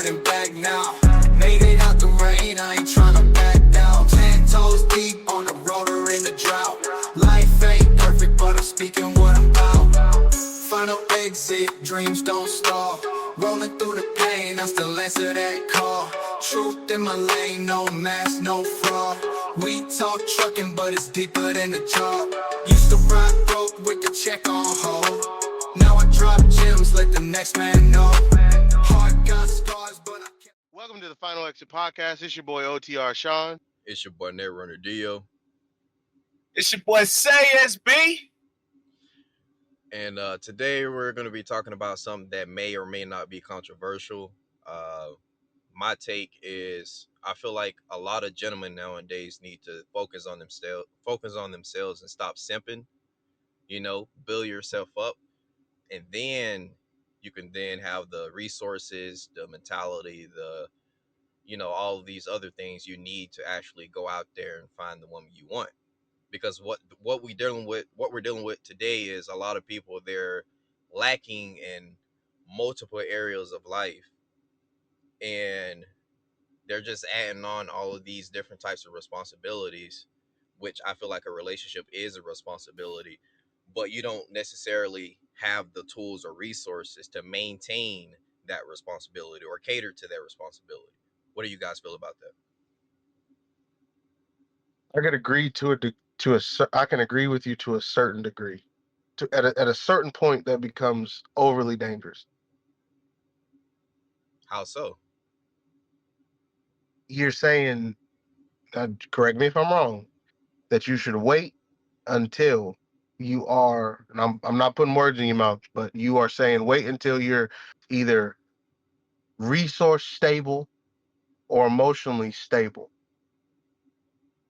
turning back now. Made it out the rain, I ain't tryna back down. 10 toes deep on the road or in the drought. Life ain't perfect, but I'm speaking what I'm about. Final exit, dreams don't stop. Rolling through the pain, I still answer that call. Truth in my lane, no mask, no fraud. We talk trucking, but it's deeper than the job. Used to rock broke with the check on hold. Now I drop gems, let the next man know. Heart got scars, but I can't. Welcome to the Final Exit Podcast. It's your boy OTR Sean. It's your boy NetrunnerDeo. It's your boy Say SB. And today we're going to be talking about something that may or may not be controversial. My take is I feel like a lot of gentlemen nowadays need to focus on themselves and stop simping. Build yourself up, and then you can then have the resources, the mentality, all of these other things you need to actually go out there and find the woman you want. Because what we're dealing with today is a lot of people, they're lacking in multiple areas of life, and they're just adding on all of these different types of responsibilities, which I feel like a relationship is a responsibility, but you don't necessarily have the tools or resources to maintain that responsibility or cater to that responsibility. What do you guys feel about that? I could agree I can agree with you to a certain degree. At a certain point, that becomes overly dangerous. How so? You're saying, correct me if I'm wrong, that you should wait until you are, and I'm not putting words in your mouth, but you are saying wait until you're either resource stable or emotionally stable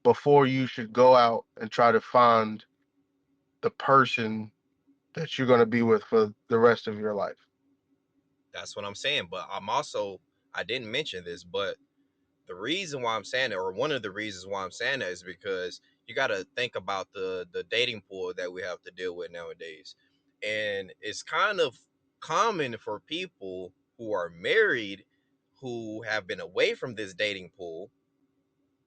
before you should go out and try to find the person that you're going to be with for the rest of your life. That's what I'm saying. But I didn't mention this, but the reason why I'm saying it, or one of the reasons why I'm saying that, is because you got to think about the dating pool that we have to deal with nowadays. And it's kind of common for people who are married, who have been away from this dating pool,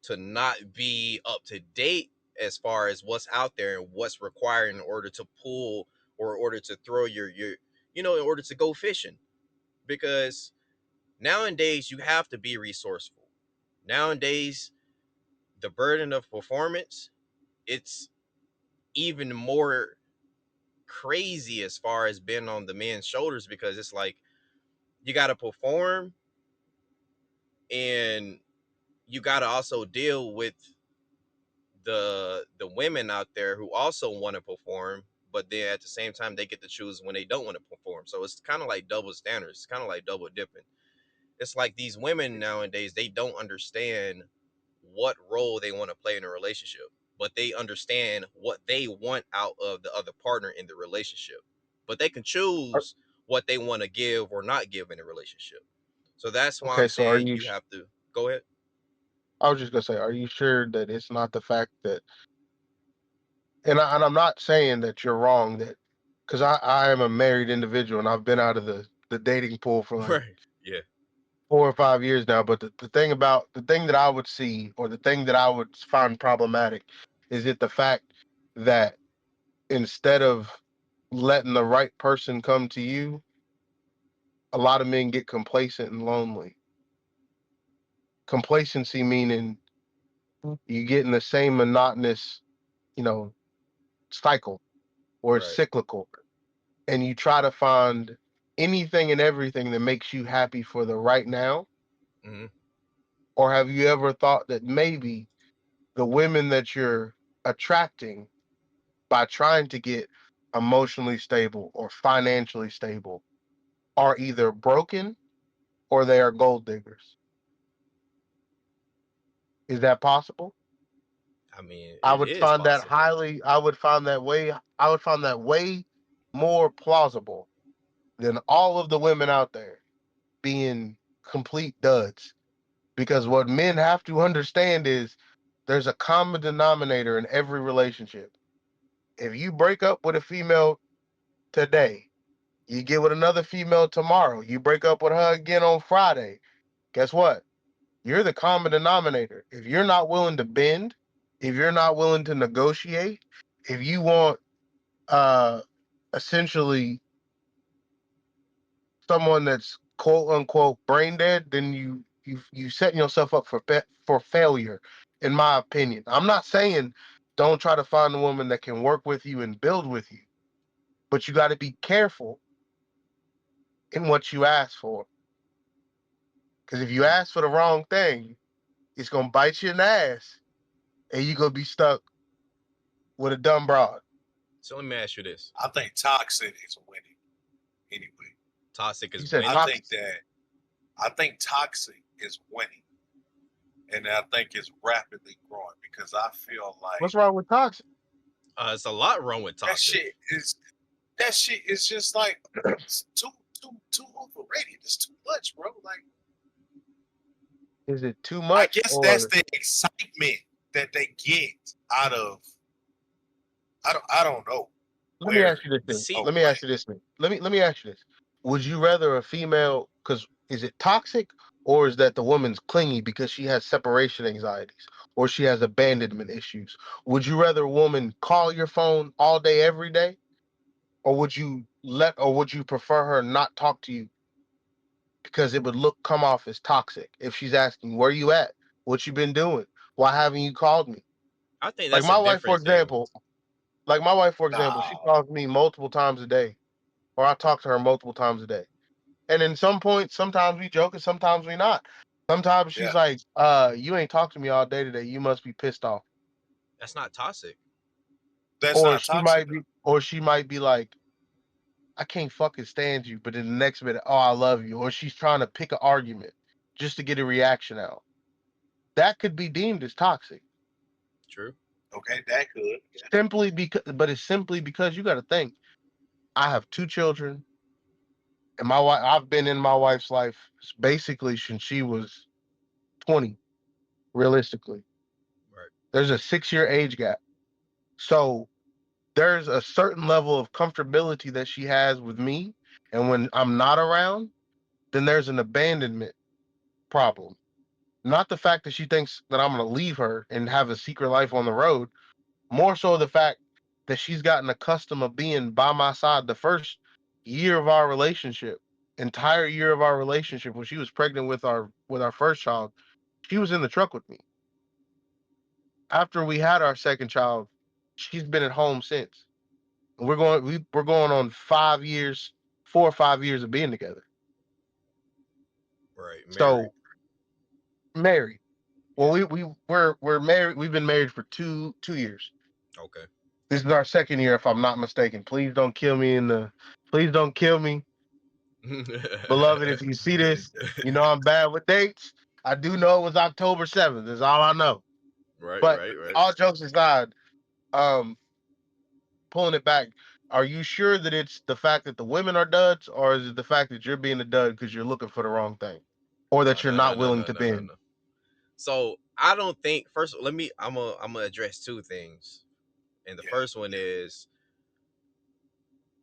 to not be up to date as far as what's out there and what's required in order to pull, or in order to throw in order to go fishing. Because nowadays you have to be resourceful. Nowadays, the burden of performance, it's even more crazy as far as being on the men's shoulders, because it's like you got to perform, and you got to also deal with the women out there who also want to perform, but then at the same time they get to choose when they don't want to perform. So it's kind of like double standards. It's kind of like double dipping. It's like these women nowadays, they don't understand what role they want to play in a relationship, but they understand what they want out of the other partner in the relationship. But they can choose what they want to give or not give in a relationship. So that's why Okay, I'm so are saying you? you have to go ahead. I was just gonna say, are you sure that it's not the fact that? And I'm not saying that you're wrong, that because I am a married individual and I've been out of the dating pool for like Right. Yeah. 4 or 5 years now. But the thing that I would see, or the thing that I would find problematic, is it the fact that instead of letting the right person come to you, a lot of men get complacent and lonely. Complacency meaning you get in the same monotonous, you know, cycle, or it's Right. cyclical, and you try to find anything and everything that makes you happy for the right now. Hmm. Or have you ever thought that maybe the women that you're attracting by trying to get emotionally stable or financially stable are either broken or they are gold diggers? Is that possible? I mean, I it would is find that possible. highly, I would find that way more plausible than all of the women out there being complete duds. Because what men have to understand is there's a common denominator in every relationship. If you break up with a female today, you get with another female tomorrow, you break up with her again on Friday, guess what? You're the common denominator. If you're not willing to bend, if you're not willing to negotiate, if you want uh essentially someone that's quote unquote brain dead, then you setting yourself up for failure, in my opinion. I'm not saying don't try to find a woman that can work with you and build with you, but you got to be careful in what you ask for. Because if you ask for the wrong thing, it's gonna bite you in the ass, and you're gonna be stuck with a dumb broad. So let me ask you this: I think toxic is winning. Anyway, toxic You is said I winning. toxic. think toxic is winning, and I think it's rapidly growing because I feel like What's wrong with toxic? It's a lot wrong with that toxic. shit is just like it's too overrated. It's too much, bro. Like Is it too I much, guess that's or the excitement that they get out of. I don't know let me where. ask you this thing. See, Let me ask you this thing. Let me ask you this. Would you rather a female? Because is it toxic, or is that the woman's clingy because she has separation anxieties or she has abandonment issues? Would you rather a woman call your phone all day every day, or would you prefer her not talk to you because it would come off as toxic if she's asking where you at, what you been doing, why haven't you called me? I think Like that's a my wife, for different thing. example. Like my wife, for example, she No, calls me multiple times a day, or I talk to her multiple times a day. And in some points, sometimes we joke and sometimes we not. Sometimes she's yeah, like, you ain't talked to me all day today. You must be pissed off. That's not toxic. that's not toxic though. Or she might be like, I can't fucking stand you. But in the next minute, oh, I love you. Or she's trying to pick an argument just to get a reaction out. That could be deemed as toxic. True. Okay, that could. Yeah, But it's simply because you got to think. I have two children, and my wife. I've been in my wife's life basically since she was 20. Realistically, Right. there's a 6-year age gap, so there's a certain level of comfortability that she has with me, and when I'm not around, then there's an abandonment problem. Not the fact that she thinks that I'm going to leave her and have a secret life on the road, more so the fact that she's gotten accustomed of being by my side the first year of our relationship, entire year of our relationship when she was pregnant with our first child, she was in the truck with me. After we had our second child, she's been at home since. And we're going on 5 years, 4 or 5 years of being together. Right. Married. So married. Well, Yeah. we're married. We've been married for two years. Okay. This is our second year, if I'm not mistaken. Please don't kill me Please don't kill me, beloved. If you see this, you know I'm bad with dates. I do know it was October 7th. That's all I know. Right. But Right. Right. all jokes aside, um, pulling it back, are you sure that it's the fact that the women are duds, or is it the fact that you're being a dud because you're looking for the wrong thing, or No. that you're No. No. not No. willing No. to No. No. bend? No. So I don't think first. Let me. I'm gonna address two things, and the yeah, first one yeah. is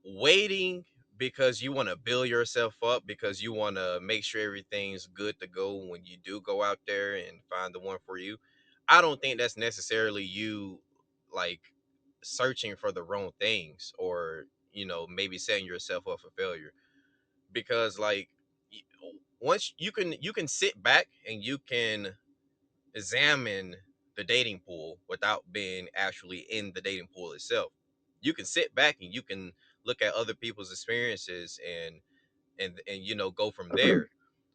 waiting because you want to build yourself up because you want to make sure everything's good to go when you do go out there and find the one for you. I don't think that's necessarily you like searching for the wrong things or maybe setting yourself up for failure because like once you can sit back and you can examine the dating pool without being actually in the dating pool itself. You can sit back and you can look at other people's experiences and go from there.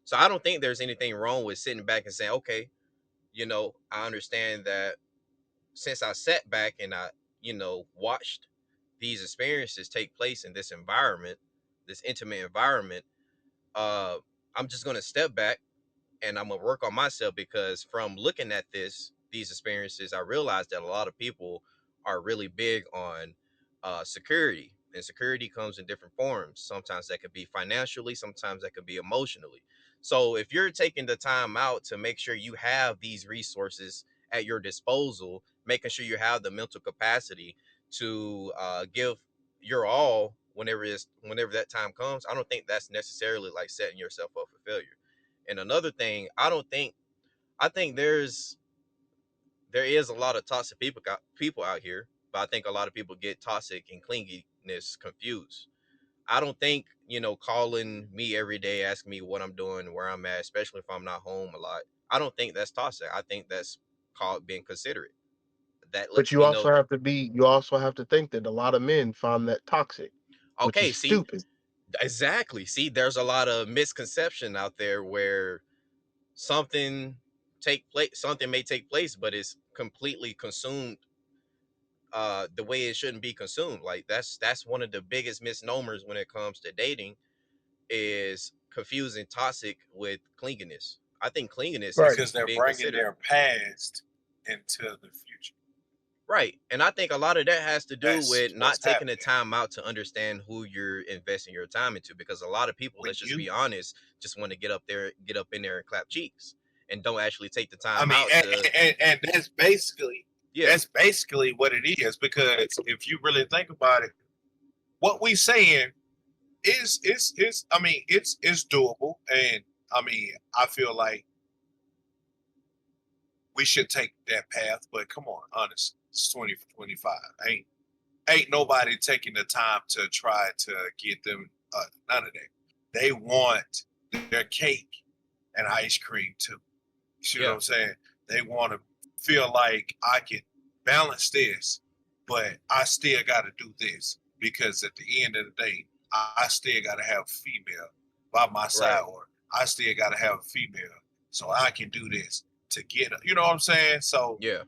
So I don't think there's anything wrong with sitting back and saying, okay, I understand that since I sat back and I, watched these experiences take place in this environment, this intimate environment, uh, I'm just gonna step back and I'm gonna work on myself because from looking at these experiences, I realized that a lot of people are really big on security, and security comes in different forms. Sometimes that could be financially, sometimes that could be emotionally. So if you're taking the time out to make sure you have these resources at your disposal, making sure you have the mental capacity to give your all whenever that time comes, I don't think that's necessarily like setting yourself up for failure. And another thing, I think there is a lot of toxic people out here, but I think a lot of people get toxic and clinginess confused. I don't think, calling me every day, asking me what I'm doing, where I'm at, especially if I'm not home a lot. I don't think that's toxic. I think that's called being considerate. That But lets me know. you also have to think that a lot of men find that toxic, which is Okay, see, stupid. exactly. See, there's a lot of misconception out there where something something may take place, but it's completely consumed the way it shouldn't be consumed. Like that's one of the biggest misnomers when it comes to dating, is confusing toxic with clinginess. I think clinginess Right. is because they're being bringing considered. their past into the future. Right. And I think a lot of that has to do That's with what's not taking the happening. time out to understand who you're investing your time into, because a lot of people, When let's just you, be honest, just want to get up in there and clap cheeks and don't actually take the I time mean, out to. and Yeah. that's basically what it is. Because if you really think about it, what we saying is I mean, it's doable, and I mean, I feel like we should take that path. But come on, honest, it's 2025. Ain't nobody taking the time to try to get them none of that. They want their cake and ice cream too. You see what Yeah. I'm saying? They want to feel like I can balance this, but I still got to do this because at the end of the day, I still got to have a female by my Right. side, or I still got to have a female so I can do this to get her. You know what I'm saying? So Yeah.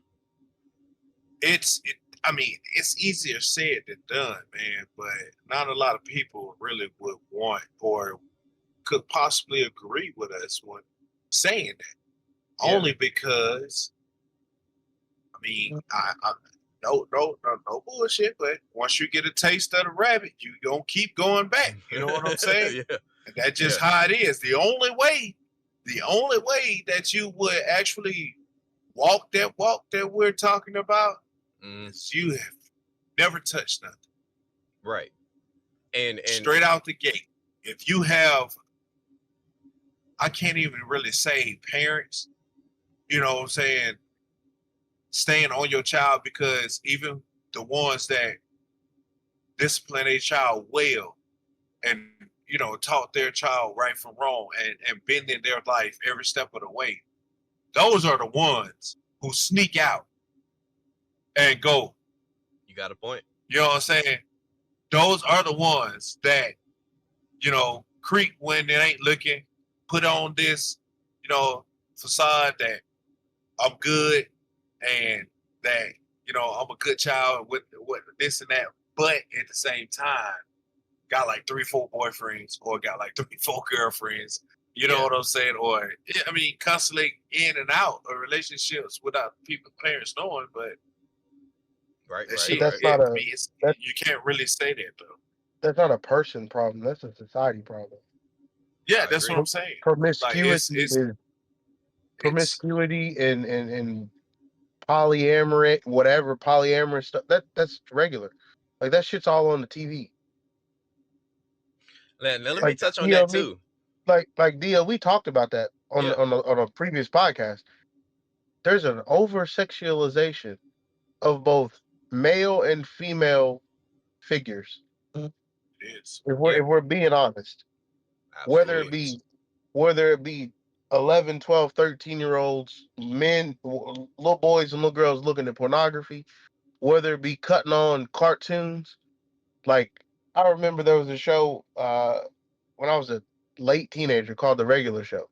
I mean, it's easier said than done, man. But not a lot of people really would want or could possibly agree with us when saying that. Yeah. Only because I mean, I no bullshit. But once you get a taste of the rabbit, you gonna keep going back. You know what I'm saying? Yeah. And that's Yeah. just how it is. The only way that you would actually walk that we're talking about Mm, is you have never touched nothing. right. And Straight out the gate. If you have, I can't even really say parents, you know what I'm saying, staying on your child, because even the ones that discipline a child well and taught their child right from wrong and been in their life every step of the way, those are the ones who sneak out and go. you got a point. You know what I'm saying? Those are the ones that creep when they ain't looking, put on this facade that I'm good and that I'm a good child with this and that, but at the same time got like 3-4 boyfriends or got like 3-4 girlfriends. You know Yeah. what I'm saying? Or I mean, constantly in and out of relationships without people parents knowing. But Right. that Right. But shit, Right. that's not I a mean, that you can't really say that though. that's not a person problem. That's a society problem. Yeah, I that's what agree. I'm saying. Like Promiscuity is it's promiscuity and polyamory, whatever polyamorous stuff. That's regular. Like that shit's all on the TV. Let me Like touch on that DL, too. like DL, we talked about that Yeah. on a previous podcast. There's an over sexualization of both male and female figures. it is. Yeah. If we're being honest, whether It Absolutely. it be is. whether it be 11, 12, 13-year olds, men, little boys and little girls looking at pornography, whether it be cutting on cartoons. Like I remember there was a show when I was a late teenager called The Regular Show.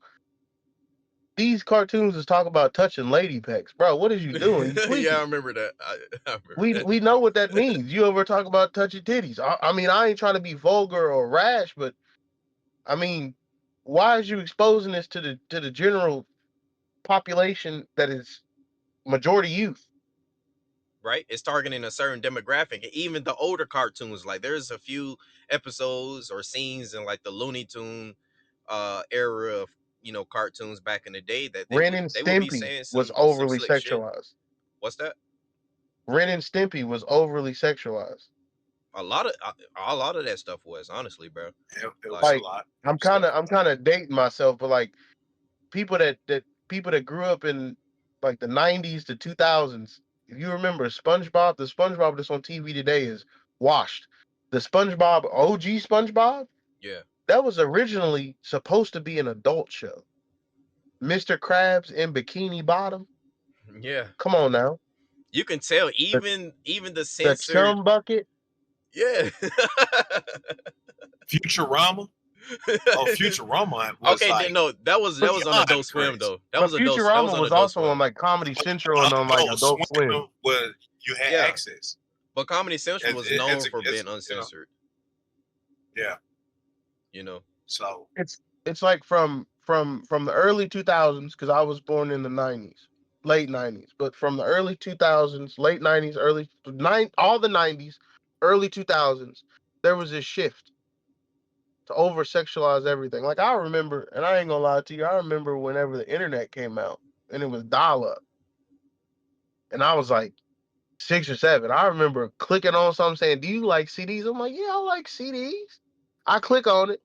These cartoons is talk about touching lady pecs, bro. What is you doing? You Yeah, I tweaking. remember that. I remember We that. we know what that means. You ever talk about touching titties? I mean, I ain't trying to be vulgar or rash, but I mean, why is you exposing this to the general population that is majority youth? Right? It's targeting a certain demographic. And even the older cartoons, like there's a few episodes or scenes in like the Looney Tune era of cartoons back in the day that Ren and they would be Stimpy saying was some overly slick shit. sexualized. What's that? Ren and Stimpy was overly sexualized. A lot of that stuff was, honestly, bro. It was a Like, Like lot of I'm kind stuff of I'm like kind of dating myself, but like people that grew up in like the 90s to 2000s, if you remember SpongeBob, the SpongeBob that's on TV today is washed. The SpongeBob, OG SpongeBob, Yeah. that was originally supposed to be an adult show. Mr. Krabs in Bikini Bottom. Yeah. Come on now. You can tell The, even the the censored. Chum Bucket. Yeah. Futurama. Oh, Futurama was Okay, then like no, that was on beyond Adult Swim crazy. though. That But was Futurama on was Adult also Swim. on like Comedy Central and on like Adult Adult Swim. Swim where you had Yeah. access. But Comedy Central was known for being You know, uncensored. yeah. You know. So It's like from the early 2000s, because I was born in the 90s, late 90s, but from the early 2000s, late 90s, all the 90s, early 2000s, there was this shift to over sexualize everything. Like I remember, and I ain't gonna lie to you, I remember whenever the internet came out and it was dial up, and I was like 6 or 7. I remember clicking on something saying, "Do you like CDs?" I'm like, "Yeah, I like CDs." I click on it,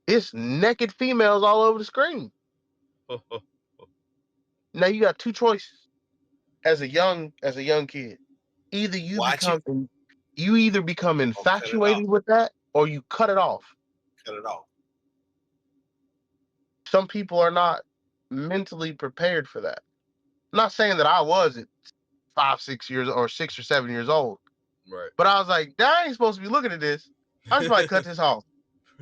it's naked females all over the screen. Now you got two choices as a young kid. Either watch it you either become or cut it off. infatuated with that or you cut it off. Cut it off. Some people are not mentally prepared for that. I'm not saying that I was at 5, 6 years or 6 or 7 years old, Right. but I was like, I ain't supposed to be looking at this. I should probably cut this off.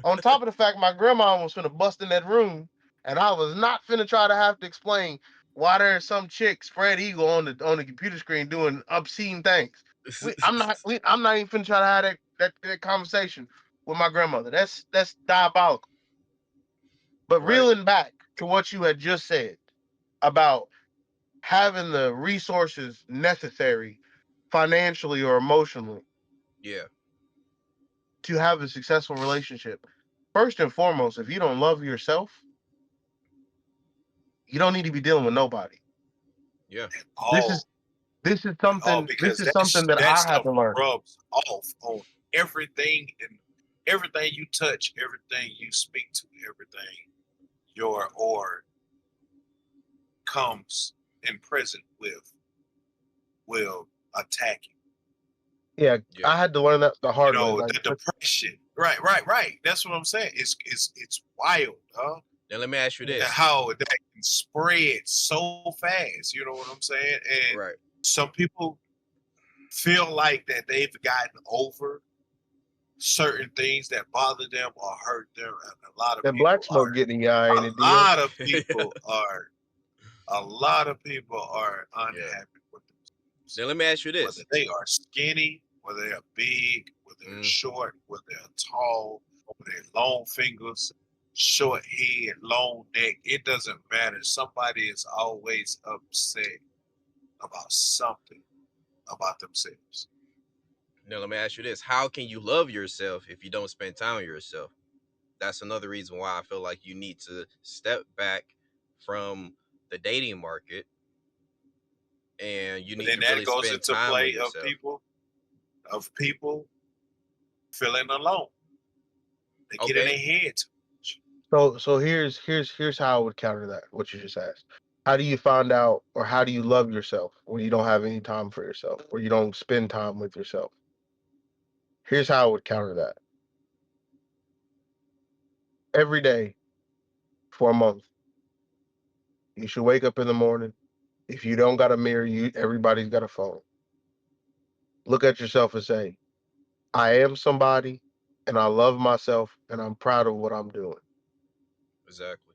On top of the fact my grandma was finna bust in that room, and I was not finna try to have to explain why there's some chick spread eagle on the computer screen doing obscene things. I'm not even finna try to have that conversation with my grandmother. That's diabolical. But Right. reeling back to what you had just said about having the resources necessary financially or emotionally Yeah. to have a successful relationship. First and foremost, if you don't love yourself, you don't need to be dealing with nobody. Yeah. At This is all. this is At all. something this Because is something that that I had stuff to learn. rubs off on everything and everything you touch, everything you speak to, everything your or comes in present with will attack you. Yeah, Yeah. I had to learn that the You hard way. know, Like, the depression. Right. That's what I'm saying. It's wild, huh? Now let me ask you And this. how that can spread so fast. You know what I'm saying? And Right. some people feel like that they've gotten over certain things that bother them or hurt them. And that black smoke getting in your eye, ain't it, Dio? a lot of people are Yeah. unhappy with themselves. Now let me ask you Whether this. they are skinny, whether they're big, whether they're short, whether they're tall, whether they're long fingers, short head, long neck, it doesn't matter. Somebody is always upset about something about themselves. Now let me ask you this. How can you love yourself if you don't spend time with yourself? That's another reason why I feel like you need to step back from the dating market and you But need then to that really goes spend into time with play yourself. of people feeling alone. They get in Okay. their head too much. So here's how I would counter that, what you just asked. How do you find out or how do you love yourself when you don't have any time for yourself, or you don't spend time with yourself? Here's how I would counter that. Every day for a month, you should wake up in the morning. If you don't got a mirror, everybody's got a phone. Look at yourself and say, I am somebody and I love myself and I'm proud of what I'm doing. Exactly.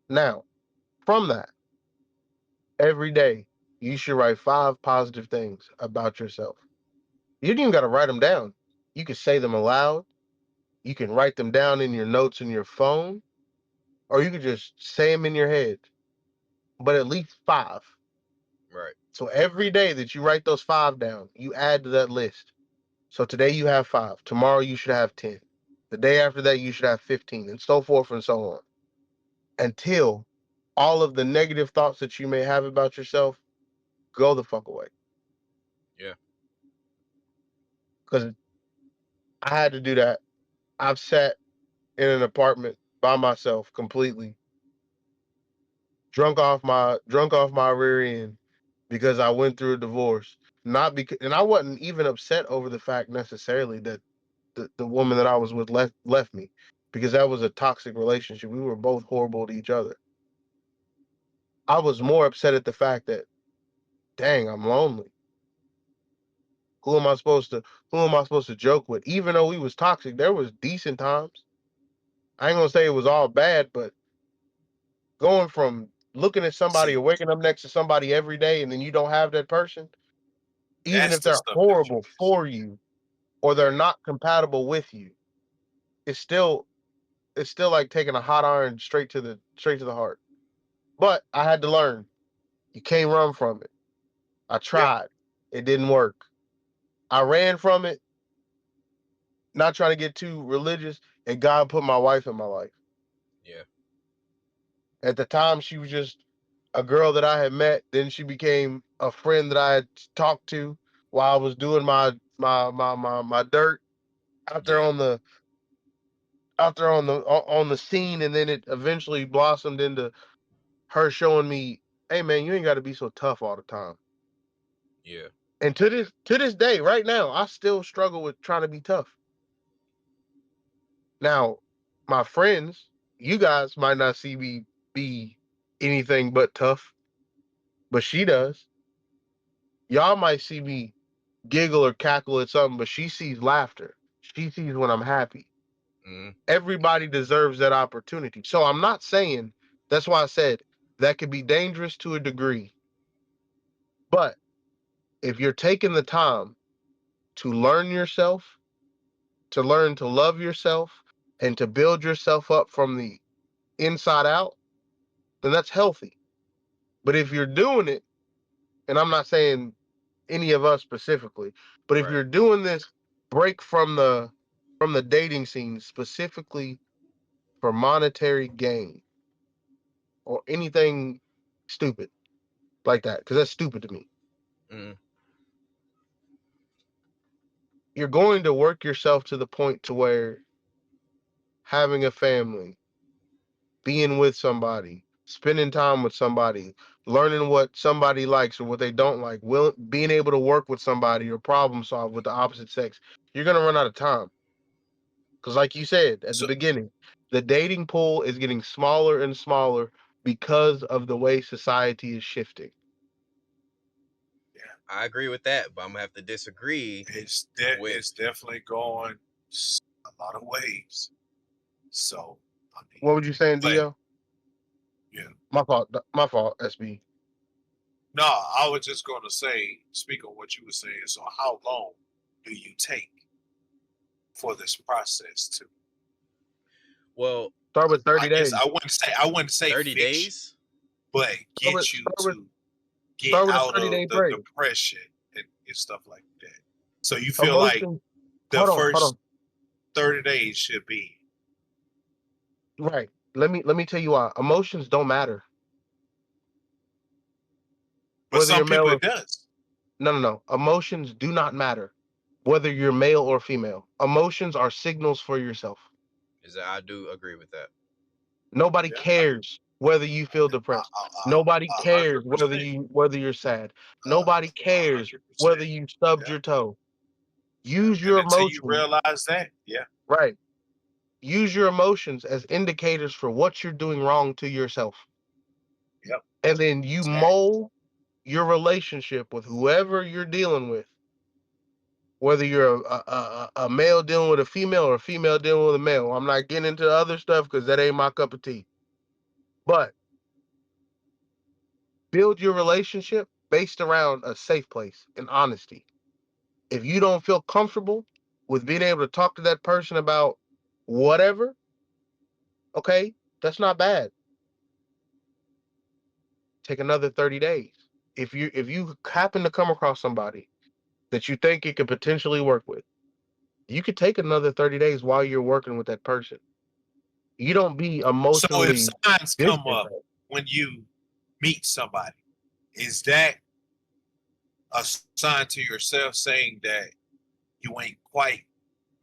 Now, from that, every day, you should write 5 positive things about yourself. You don't even got to write them down. You can say them aloud. You can write them down in your notes in your phone, or you can just say them in your head, but at least 5. Right. So every day that you write those 5 down, you add to that list. So today you have 5. Tomorrow you should have 10. The day after that, you should have 15, and so forth and so on. Until all of the negative thoughts that you may have about yourself go the fuck away. Yeah. Because I had to do that. I've sat in an apartment by myself completely drunk off my rear end because I went through a divorce. Not because, and I wasn't even upset over the fact necessarily that the woman that I was with left me, because that was a toxic relationship. We were both horrible to each other. I was more upset at the fact that, dang, I'm lonely. Who am I supposed to who am I supposed to joke with? Even though we was toxic, there was decent times. I ain't gonna say it was all bad, but going from looking at somebody See, or waking up next to somebody every day and then you don't have that person, even that's if the they're stuff that you horrible miss. for you or they're Yeah. not compatible with you, it's still it's still like taking a hot iron straight to the heart. But I had to learn. You can't run from it. I Yeah. tried. It didn't work. I ran from it, not trying to get too religious, and God put my wife in my life. Yeah. At the time, she was just a girl that I had met. Then she became a friend that I had talked to while I was doing my dirt out there Yeah. on the on the scene, and then it eventually blossomed into her showing me, "Hey man, you ain't got to be so tough all the time." Yeah. And to this day, right now, I still struggle with trying to be tough. Now, my friends, you guys might not see me be anything but tough, but she does. Y'all might see me giggle or cackle at something, but she sees laughter. She sees when I'm happy. Mm, Everybody deserves that opportunity. So I'm not saying, that's why I said that could be dangerous to a degree. But if you're taking the time to learn yourself, to learn to love yourself, and to build yourself up from the inside out, then that's healthy. But if you're doing it, and I'm not saying any of us specifically, but if right. you're doing this break from the dating scene specifically for monetary gain or anything stupid like that, because that's stupid to me, Mm, you're going to work yourself to the point to where having a family, being with somebody, spending time with somebody, learning what somebody likes or what they don't like, being able to work with somebody or problem solve with the opposite sex, you're going to run out of time. Because, like you said at the So beginning, the dating pool is getting smaller and smaller because of the way society is shifting. yeah, I agree with that, but I'm gonna have to disagree with. it's definitely going a lot of ways. So I mean, What would you say, but Dio? yeah. My fault. My fault, SB. No, I was just going to say, speak on what you were saying. So, how long do you take for this process to? Well, Start with I 30 guess days. I wouldn't say 30 fix you, days. but Start with get you start with to get start with a out 30-day of the break. depression and stuff like that. So you feel like Emotions. the Hold first on. 30 days should be Right. Let me tell you why. Emotions don't matter. but Whether some you're male people or it does. no. Emotions do not matter. Whether you're male or female. Emotions are signals for yourself. Is that I do agree with that. Nobody Yeah, cares whether you feel depressed. Nobody cares 100%. whether you're sad. Nobody cares 100%. whether you stubbed Yeah, your toe. yeah. Use And your until you emotions, realize that, yeah, right? Use your emotions as indicators for what you're doing wrong to yourself. yep, And then you exactly. mold your relationship with whoever you're dealing with, whether you're a male dealing with a female or a female dealing with a male. I'm not getting into other stuff because that ain't my cup of tea. But build your relationship based around a safe place and honesty. If you don't feel comfortable with being able to talk to that person about whatever, okay, that's not bad. Take another 30 days. If you happen to come across somebody that you think you could potentially work with, you could take another 30 days while you're working with that person. You don't be So if emotionally signs come distant. up when you meet somebody, is that a sign to yourself saying that you ain't quite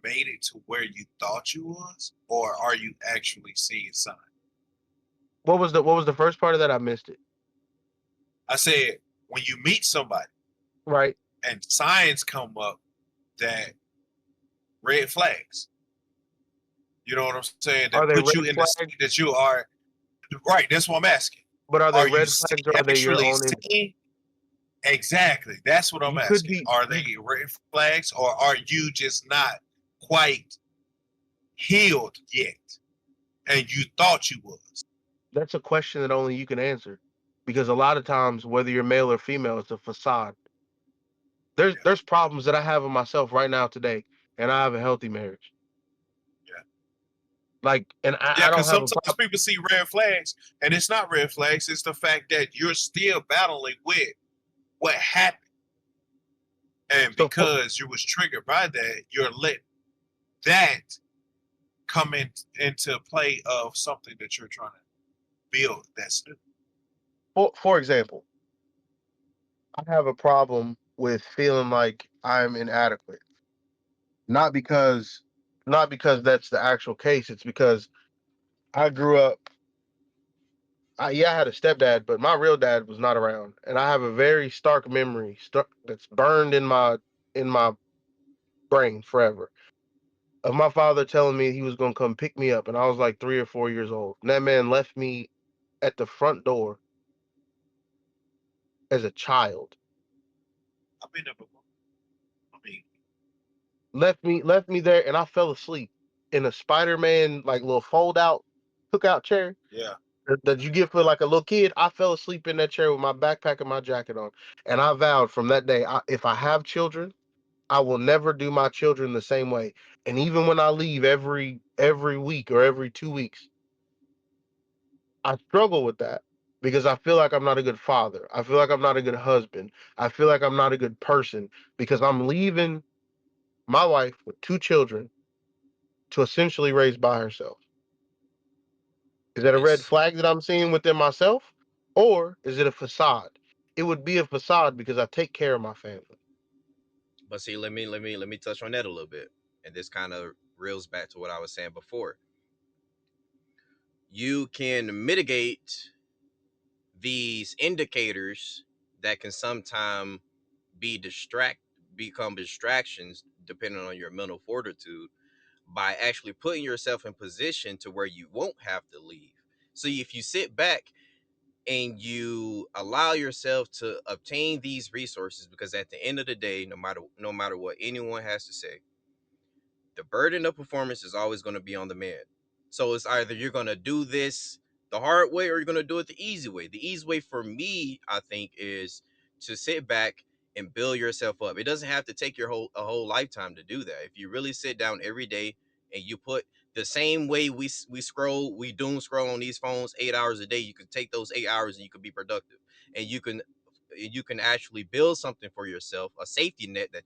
made it to where you thought you was, or are you actually seeing signs? What was the first part of that? I missed it. I said when you meet somebody Right. and signs come up that red flags. You know what I'm saying? Are That they put you red in the flags? state that you are. Right. That's what I'm asking. But are they Are you red flags or are they your actually own? seeing? Exactly. That's what I'm You could asking. be. Are they red flags or are you just not quite healed yet? And you thought you was. That's a question that only you can answer, because a lot of times, whether you're male or female, it's a facade. Yeah. There's problems that I have in myself right now today, and I have a healthy marriage. Yeah. Like, and Yeah, I don't because have a sometimes problem. people see red flags and it's not red flags, it's the fact that you're still battling with what happened. And So because you was triggered by that, you're letting that come into play of something that you're trying to build that's new. for example, I have a problem with feeling like I'm inadequate. Not because not because that's the actual case. It's because I grew up. Yeah, I had a stepdad, but my real dad was not around, and I have a very stark memory that's burned in my brain forever of my father telling me he was going to come pick me up, and I was like 3 or 4 years old. And that man left me at the front door as a child. I've been there before. I mean, Left me there, and I fell asleep in a Spider-Man like little fold out cookout chair yeah. that you get for like a little kid. I fell asleep in that chair with my backpack and my jacket on, and I vowed from that day, if I have children, I will never do my children the same way. And even when I leave every week or every 2 weeks, I struggle with that because I feel like I'm not a good father. I feel like I'm not a good husband. I feel like I'm not a good person because I'm leaving my wife with 2 children to essentially raise by herself. Is that a red It's flag that I'm seeing within myself, or is it a facade? It would be a facade because I take care of my family. but see, let me touch on that a little bit, and this kind of reels back to what I was saying before. You can mitigate these indicators that can sometimes become distractions depending on your mental fortitude by actually putting yourself in position to where you won't have to leave. So if you sit back and you allow yourself to obtain these resources, because at the end of the day, no matter what anyone has to say, the burden of performance is always going to be on the man. So it's either you're going to do this the hard way or you're going to do it the easy way. The easy way for me, I think, is to sit back and build yourself up. It doesn't have to take your whole lifetime to do that. If you really sit down every day and you put the same way we doom scroll on these phones 8 hours a day, you can take those 8 hours and you can be productive, and you can actually build something for yourself, a safety net that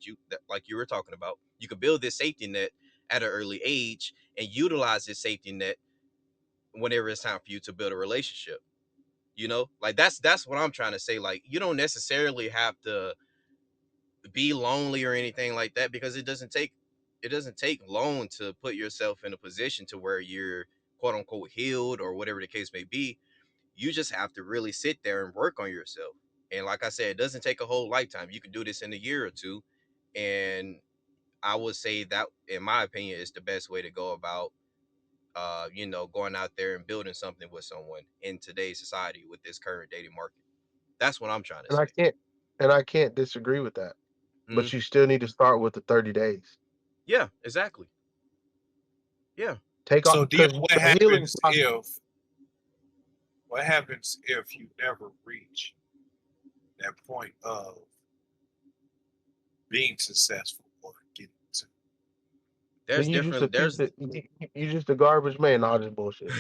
like you were talking about. You can build this safety net at an early age and utilize this safety net whenever it's time for you to build a relationship. Like that's what I'm trying to say. Like, you don't necessarily have to be lonely or anything like that, because it doesn't take long to put yourself in a position to where you're quote unquote healed or whatever the case may be. You just have to really sit there and work on yourself. And like I said, it doesn't take a whole lifetime. You can do this in a year or two. And I would say that, in my opinion, is the best way to go about, going out there and building something with someone in today's society with this current dating market. That's what I'm trying to And say. I can't disagree with that. Mm, But you still need to start with the 30 days. yeah, exactly. Yeah. Take off So Dio, because the healing process. what happens if you never reach that point of being successful or getting to? There's Then you just a different. piece There's of you just a garbage man. All this bullshit.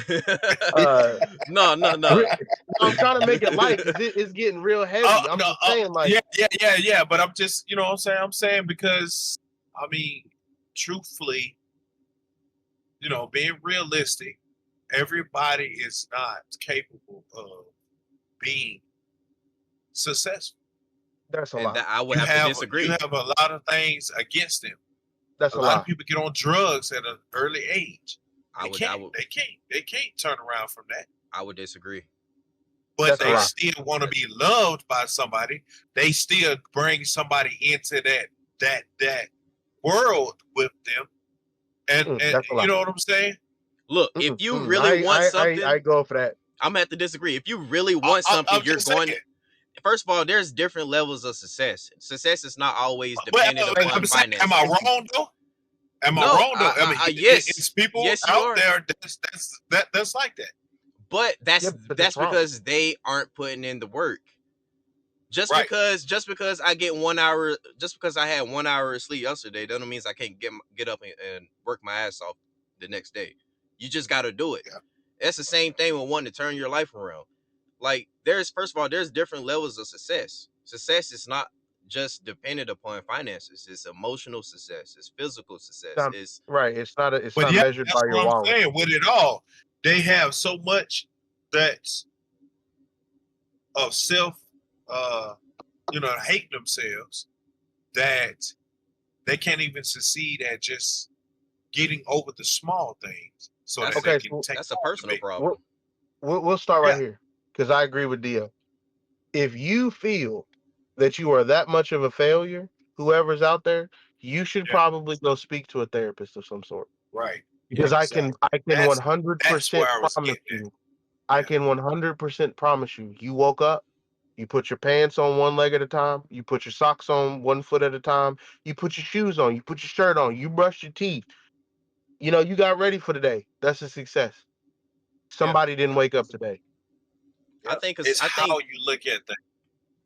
Uh, no, no, no. re- I'm trying to make it light because it's getting real Oh heavy. I'm no, just saying, like, yeah. But I'm just, you know what I'm saying? I'm saying because I mean, truthfully, being realistic, everybody is not capable of being successful. that's a And lie. that I would You have to have you disagree. have a lot of things against them. That's A a lot of lie. people get on drugs at an early age. I would I would They can't turn around from that. I would disagree. But That's a they lie. still want to be loved by somebody. They still bring somebody into that world with them, and That's a lie. you know what I'm saying? Look, if you really I, want I I something, I go for that. I'm gonna have to disagree. If you really want something, I'm you're just going. saying. First of all, there's different levels of success. Success is not always But dependent Thank upon I'm you. saying, am I Thank finances. you. wrong though? Am I No, wrong though? I mean, yes, it's people yes, you out are. there that's like that, But Yeah, but that's that's wrong. because they aren't putting in the work. right? Just because I get 1 hour, just because I had 1 hour of sleep yesterday, doesn't mean I can't get up and work my ass off the next day. You just got to do it. Yeah, That's the same thing with wanting to turn your life around. Like there's first of all, there's different levels of success. Success is not just dependent upon finances. It's emotional success. It's physical success. It's Right. It's but not yeah, measured that's by what your I'm wallet. saying. With it all, they have so much that's of self, uh, hate themselves that they can't even succeed at just getting over the small things so that that's they Okay, can so take that's a on the personal big. we'll problem. we'll start Yeah, right here because I agree with Dio. If you feel that you are that much of a failure, whoever's out there, you should yeah, probably go speak to a therapist of some sort. right. Because Exactly. I can That's 100% where I was promise getting at. you, I Yeah, can 100% promise you, you woke up, you put your pants on one leg at a time, you put your socks on one foot at a time, you put your shoes on, you put your shirt on, you brushed your teeth, you got ready for the day. That's a success. Yeah, Somebody didn't wake up today. I yeah. think It's I how think you look at things.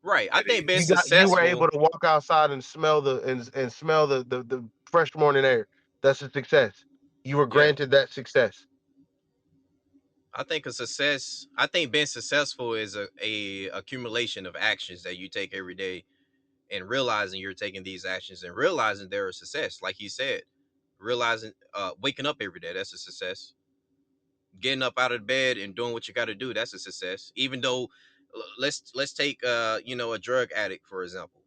right. I That think being is. You were successful. able to walk outside and smell and smell the fresh morning air. That's a success. You were Yeah, granted that success. I think a success. I think being successful is a accumulation of actions that you take every day, and realizing you're taking these actions and realizing they're a success. Like you said, realizing waking up every day, that's a success. Getting up out of bed and doing what you got to do, that's a success. Even though let's take a drug addict for example.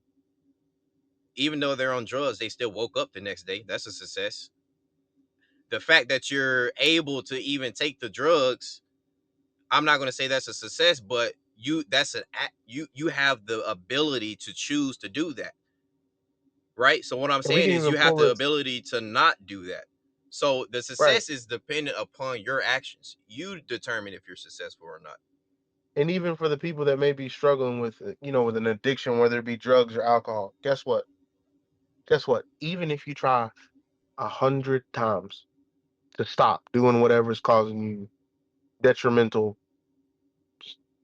Even though they're on drugs, they still woke up the next day. That's a success. The fact that you're able to even take the drugs, I'm not going to say that's a success, but you have the ability to choose to do that, right? So what I'm And we saying can is even you have pull the this ability to not do that. So the right. success is dependent upon your actions. You determine if you're successful or not. And even for the people that may be struggling with with an addiction, whether it be drugs or alcohol, guess what? Guess what? Even if you try 100 times to stop doing whatever is causing you detrimental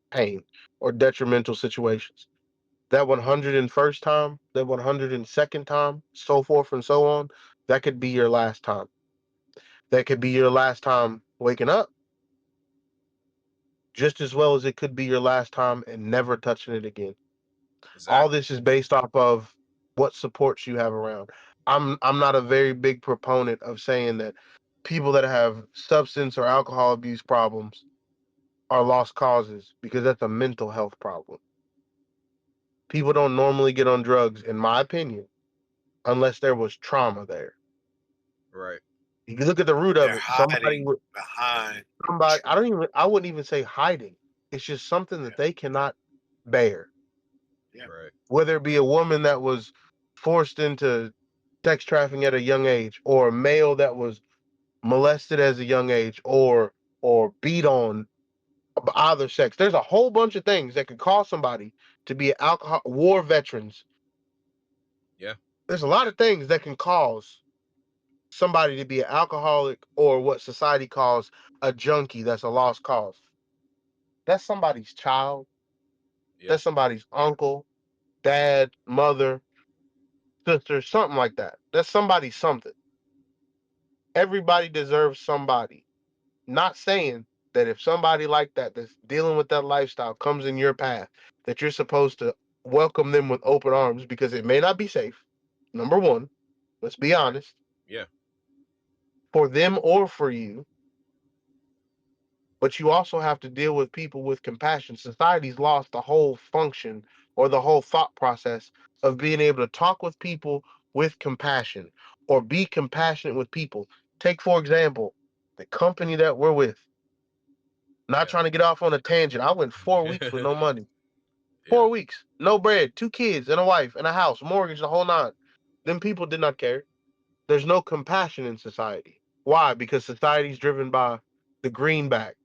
pain or detrimental situations, that 101st time, that 102nd time, so forth and so on, that could be your last time. That could be your last time waking up, just as well as it could be your last time and never touching it again. All Exactly. this is based off of what supports you have around. I'm not a very big proponent of saying that people that have substance or alcohol abuse problems are lost causes because that's a mental health problem. People don't normally get on drugs, in my opinion, unless there was trauma there. Right. If you look at the root of They're it, hiding behind I truth. don't even, I wouldn't even say hiding. It's just something that Yeah, they cannot bear. yeah, Right. Whether it be a woman that was forced into sex trafficking at a young age, or a male that was molested as a young age, or beat on either sex. There's a whole bunch of things that could cause somebody to be alcohol war veterans. Yeah. There's a lot of things that can cause somebody to be an alcoholic or what society calls a junkie. That's a lost cause. That's somebody's child. Yeah. That's somebody's uncle, dad, mother, sister, something like that. That's somebody's something. Everybody deserves somebody. Not saying that if somebody like that that's dealing with that lifestyle comes in your path, that you're supposed to welcome them with open arms because it may not be safe. Number one, let's be honest, Yeah. for them or for you, but you also have to deal with people with compassion. Society's lost the whole function or the whole thought process of being able to talk with people with compassion or be compassionate with people. Take, for example, the company that we're with. Not Yeah. trying to get off on a tangent. I went 4 weeks with no money. Yeah. 4 weeks, no bread, 2 kids and a wife and a house, mortgage, the whole nine. Them people did not care. There's no compassion in society. Why? Because society's driven by the greenback.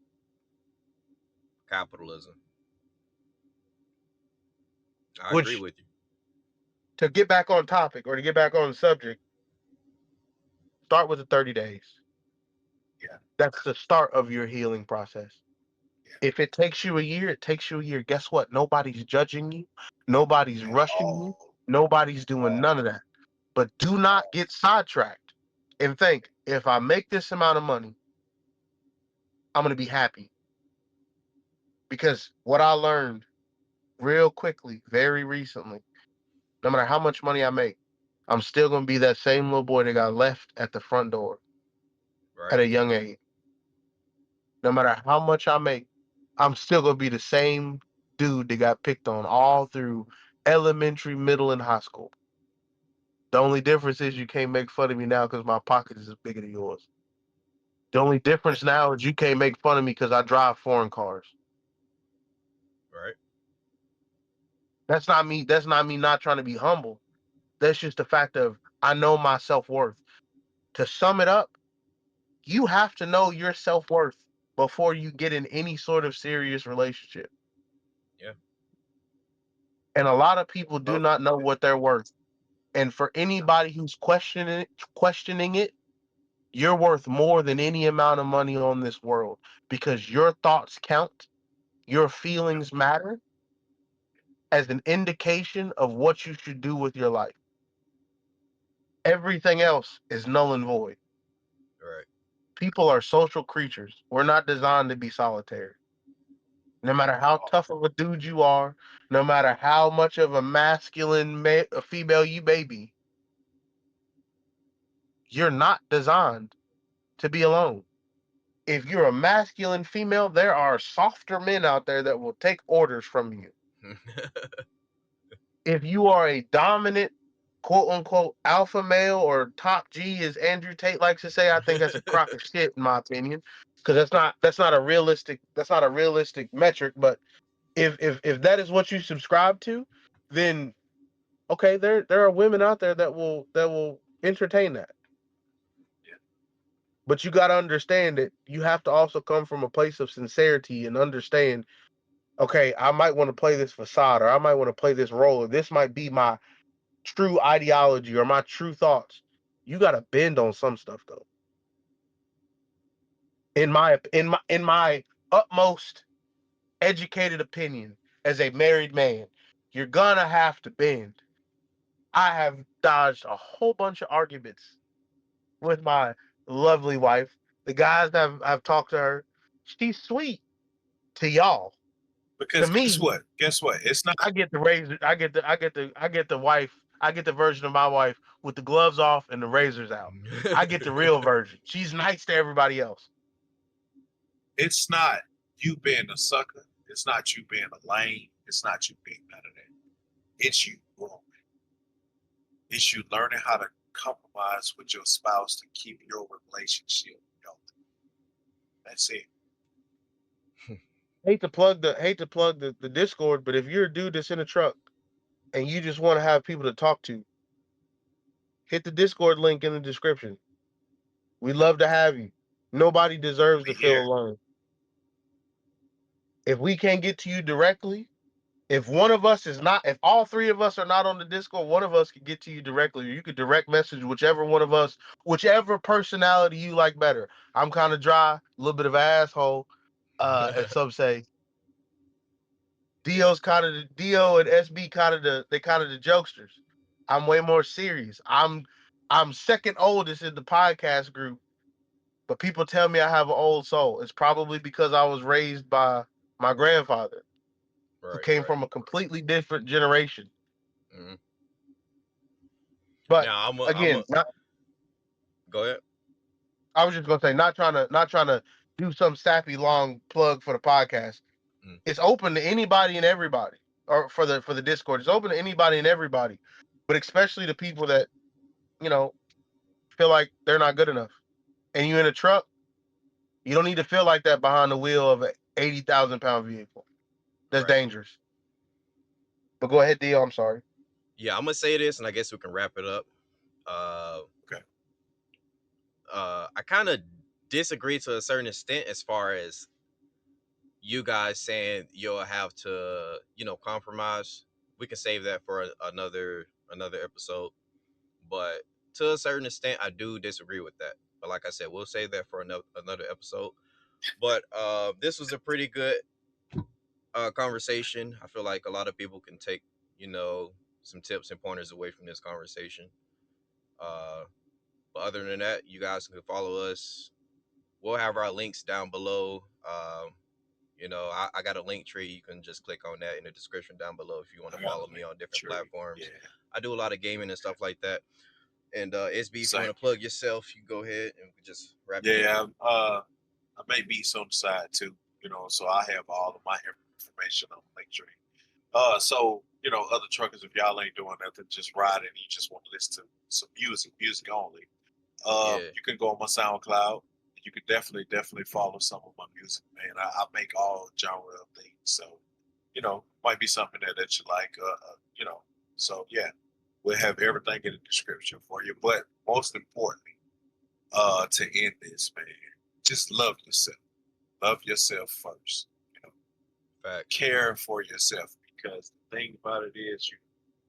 Capitalism. I agree Which, with you. to get back on topic or to get back on the subject, start with the 30 days. Yeah. That's the start of your healing process. Yeah. If it takes you a year, it takes you a year. Guess what? Nobody's judging you. Nobody's At rushing you. all. Nobody's doing none of that. But do not get sidetracked and think, if I make this amount of money, I'm going to be happy. Because what I learned real quickly, very recently, no matter how much money I make, I'm still going to be that same little boy that got left at the front door Right. at a young age. No matter how much I make, I'm still going to be the same dude that got picked on all through elementary, middle, and high school. The only difference is you can't make fun of me now because my pocket is bigger than yours. The only difference now is you can't make fun of me because I drive foreign cars. Right. That's not me. That's not me not trying to be humble. That's just the fact of I know my self-worth. To sum it up, you have to know your self-worth before you get in any sort of serious relationship. Yeah. And a lot of people do Oh, not know what they're worth. And for anybody who's questioning it, you're worth more than any amount of money on this world because your thoughts count, your feelings matter as an indication of what you should do with your life. Everything else is null and void. Right. People are social creatures. We're not designed to be solitary. No matter how tough of a dude you are, no matter how much of a masculine a female you may be, you're not designed to be alone. If you're a masculine female, there are softer men out there that will take orders from you. If you are a dominant, quote unquote, alpha male or top G, as Andrew Tate likes to say, I think that's a crock of shit in my opinion, because that's not a realistic metric. But if that is what you subscribe to, then okay, there are women out there that will entertain that. yeah. But you got to understand that you have to also come from a place of sincerity and understand, okay, I might want to play this facade or I might want to play this role or this might be my true ideology or my true thoughts. You got to bend on some stuff though. In my utmost educated opinion as a married man, you're gonna have to bend. I have dodged a whole bunch of arguments with my lovely wife. The guys that I've talked to her, she's sweet to y'all. To Because guess me, what? Guess what? It's not. I get the razor. I get the wife. I get the version of my wife with the gloves off and the razors out. I get the real version. She's nice to everybody else. It's not you being a sucker. It's not you being a lame. It's not you being none of that. It's you growing. It's you learning how to compromise with your spouse to keep your relationship healthy. That's it. Hate to plug the Discord, but if you're a dude that's in a truck and you just want to have people to talk to, hit the Discord link in the description. We'd love to have you. Nobody deserves We to feel here. alone. If we can't get to you directly, if one of us is not, if all three of us are not on the Discord, one of us could get to you directly, or you could direct message whichever one of us, whichever personality you like better. I'm kind of dry, a little bit of an asshole, as some say. Yeah. Dio and SB kind of the jokesters. I'm way more serious. I'm second oldest in the podcast group, but people tell me I have an old soul. It's probably because I was raised by my grandfather, who Right. came Right. from a completely different generation. Hmm. But Now I'm a again, not, go ahead. I was just gonna say, not trying to do some sappy long plug for the podcast. Mm. It's open to anybody and everybody, or for the Discord. It's open to anybody and everybody, but especially the people that you know feel like they're not good enough. And you in a truck, You don't need to feel like that behind the wheel of an 80,000 pound vehicle. That's Right. dangerous. But go ahead, Dio. I'm sorry. Yeah, I'm gonna say this, and I guess we can wrap it up. Okay. I kind of disagree to a certain extent as far as you guys saying you'll have to, compromise. We can save that for another episode. But to a certain extent, I do disagree with that. But like I said, we'll save that for another episode. But this was a pretty good conversation. I feel like a lot of people can take, some tips and pointers away from this conversation. Uh, but other than that, you guys can follow us. We'll have our links down below. I got a link tree. You can just click on that in the description down below if you want to I got follow a me on different tree. platforms. Yeah. I do a lot of gaming and stuff like that. And SB, if you Same. want to plug yourself, you go ahead and we can just wrap it up. Yeah. I make beats on the side too. So I have all of my information on Linktree. So other truckers, if y'all ain't doing nothing, just riding, you just want to listen to some music only. Yeah. You can go on my SoundCloud. You can definitely follow some of my music, man. I make all genre of things, so might be something that you like. So yeah, we'll have everything in the description for you. But most importantly, to end this, man, just love yourself. Love yourself first. Fact. Care for yourself, because the thing about it is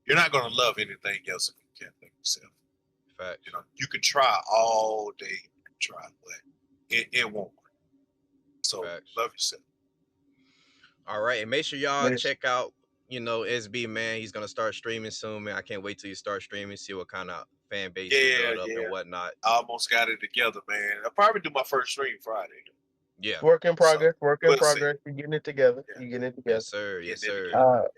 you're not going to love anything else if you can't love yourself. Fact. You can try all day, but it won't work. So Facts. love yourself. All right, and make sure y'all Yes. check out, SB, man. He's gonna start streaming soon, man. I can't wait till you start streaming, see what kind of fan base you build up and whatnot. I almost got it together, man. I'll probably do my first stream Friday. Yeah. Work in progress. We'll see. You're getting it together. Yeah. You're getting it together. Yes, sir. Yes, Getting it sir. together.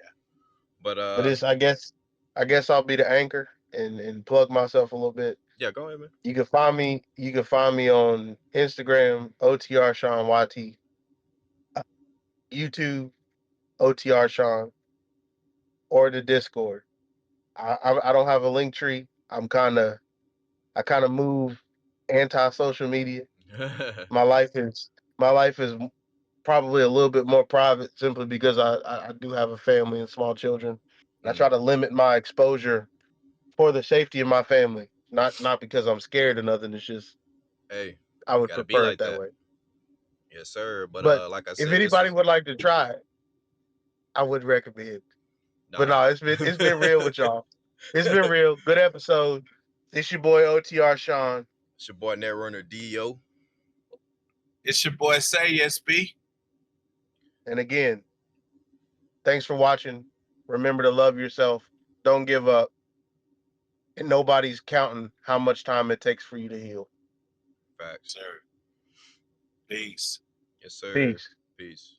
But But it's I guess I'll be the anchor and plug myself a little bit. yeah, go ahead, man. You can find me on Instagram, OTR Sean YT, YouTube, OTR Sean, or the Discord. I don't have a link tree. I kind of move anti social media. My life is probably a little bit more private simply because I do have a family and small children. I try to limit my exposure for the safety of my family, not because I'm scared or nothing. It's just Hey, I would gotta be prefer it like that that. way. Yes, sir. But But like I if said, this anybody was would like to try it, I would recommend. But nah. no, it's been real with y'all. It's been real. Good episode. It's your boy OTR Sean. It's your boy NetrunnerDeo. It's your boy Say SB. And again, thanks for watching. Remember to love yourself. Don't give up. And nobody's counting how much time it takes for you to heal. Facts. Sir. Peace. Yes, sir. Peace. Peace.